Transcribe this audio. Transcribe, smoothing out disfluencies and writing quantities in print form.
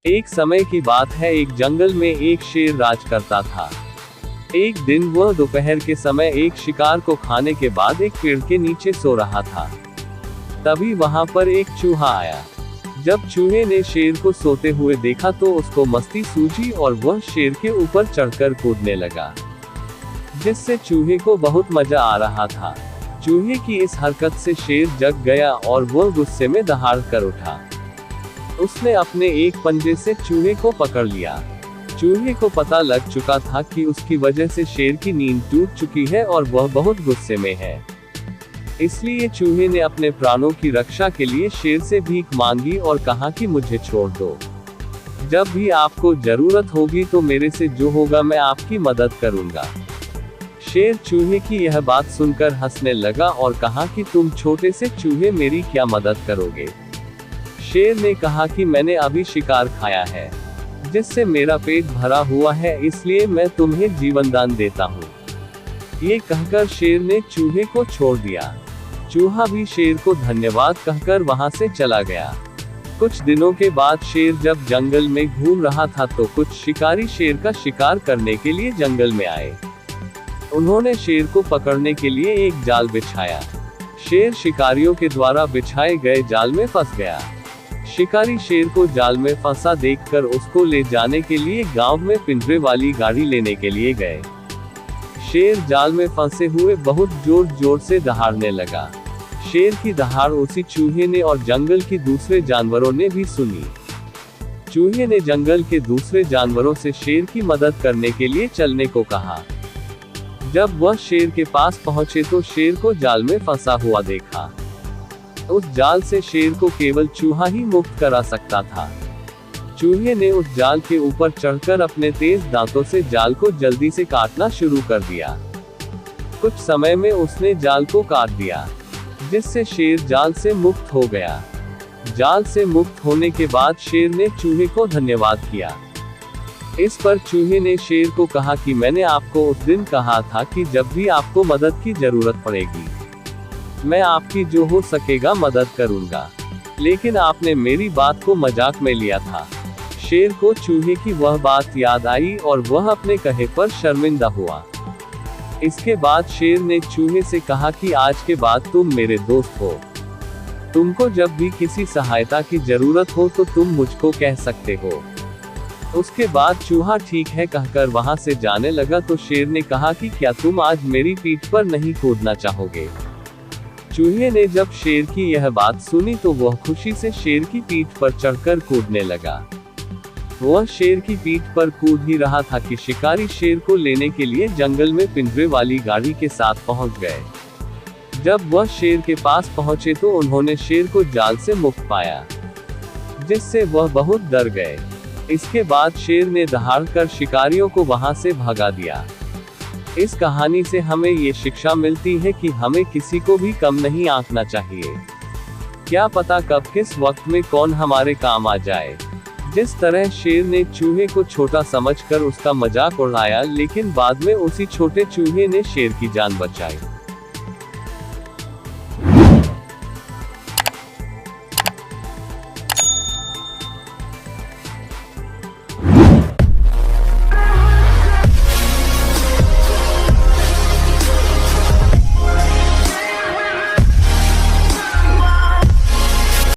एक समय की बात है, एक जंगल में एक शेर राज करता था। एक दिन वह दोपहर के समय एक शिकार को खाने के बाद एक पेड़ के नीचे सो रहा था। तभी वहां पर एक चूहा आया। जब चूहे ने शेर को सोते हुए देखा तो उसको मस्ती सूझी और वह शेर के ऊपर चढ़कर कूदने लगा, जिससे चूहे को बहुत मजा आ रहा था। चूहे की इस हरकत से शेर जग गया और वह गुस्से में दहाड़ कर उठा। उसने अपने एक पंजे से चूहे को पकड़ लिया। चूहे को पता लग चुका था कि उसकी वजह से शेर की नींद टूट चुकी है और वह बहुत गुस्से में है। इसलिए चूहे ने अपने प्राणों की रक्षा के लिए शेर से भीख मांगी और कहा कि मुझे छोड़ दो। जब भी आपको जरूरत होगी तो मेरे से जो होगा मैं आपकी मदद करूंगा। शेर चूहे की यह बात सुनकर हंसने लगा और कहा कि तुम छोटे से चूहे मेरी क्या मदद करोगे। शेर ने कहा कि मैंने अभी शिकार खाया है, जिससे मेरा पेट भरा हुआ है, इसलिए मैं तुम्हें जीवनदान देता हूँ। ये कहकर शेर ने चूहे को छोड़ दिया। चूहा भी शेर को धन्यवाद कहकर वहां से चला गया। कुछ दिनों के बाद शेर जब जंगल में घूम रहा था तो कुछ शिकारी शेर का शिकार करने के लिए जंगल में आए। उन्होंने शेर को पकड़ने के लिए एक जाल बिछाया। शेर शिकारियों के द्वारा बिछाए गए जाल में फंस गया। शिकारी शेर को जाल में फंसा देखकर उसको ले जाने के लिए गांव में पिंजरे वाली गाड़ी लेने के लिए गए। शेर जाल में फंसे हुए बहुत जोर जोर से दहाड़ने लगा। शेर की दहाड़ उसी चूहे ने और जंगल की दूसरे जानवरों ने भी सुनी। चूहे ने जंगल के दूसरे जानवरों से शेर की मदद करने के लिए चलने को कहा। जब वह शेर के पास पहुंचे तो शेर को जाल में फंसा हुआ देखा। उस जाल से शेर को केवल चूहा ही मुक्त करा सकता था। चूहे ने उस जाल के ऊपर चढ़कर अपने तेज दांतों से जाल को जल्दी से काटना शुरू कर दिया। कुछ समय में उसने जाल को काट दिया, जिससे शेर जाल से मुक्त हो गया। जाल से मुक्त होने के बाद शेर ने चूहे को धन्यवाद किया। इस पर चूहे ने शेर को कहा कि मैंने आपको उस दिन कहा था कि जब भी आपको मदद की जरूरत पड़ेगी मैं आपकी जो हो सकेगा मदद करूंगा, लेकिन आपने मेरी बात को मजाक में लिया था। शेर को चूहे की वह बात याद आई और वह अपने कहे पर शर्मिंदा हुआ। इसके बाद शेर ने चूहे से कहा कि आज के बाद तुम मेरे दोस्त हो। तुमको जब भी किसी सहायता की जरूरत हो तो तुम मुझको कह सकते हो। उसके बाद चूहा ठीक है कहकर वहां से जाने लगा तो शेर ने कहा कि क्या तुम आज मेरी पीठ पर नहीं कूदना चाहोगे। चूहे ने जब शेर की यह बात सुनी तो वह खुशी से शेर की पीठ पर चढ़कर कूदने लगा। वह शेर की पीठ पर कूद ही रहा था कि शिकारी शेर को लेने के लिए जंगल में पिंजरे वाली गाड़ी के साथ पहुंच गए। जब वह शेर के पास पहुंचे तो उन्होंने शेर को जाल से मुक्त पाया, जिससे वह बहुत डर गए। इसके बाद शेर ने दहाड़ कर शिकारियों को वहां से भगा दिया। इस कहानी से हमें ये शिक्षा मिलती है कि हमें किसी को भी कम नहीं आंकना चाहिए। क्या पता कब किस वक्त में कौन हमारे काम आ जाए। जिस तरह शेर ने चूहे को छोटा समझकर उसका मजाक उड़ाया, लेकिन बाद में उसी छोटे चूहे ने शेर की जान बचाई।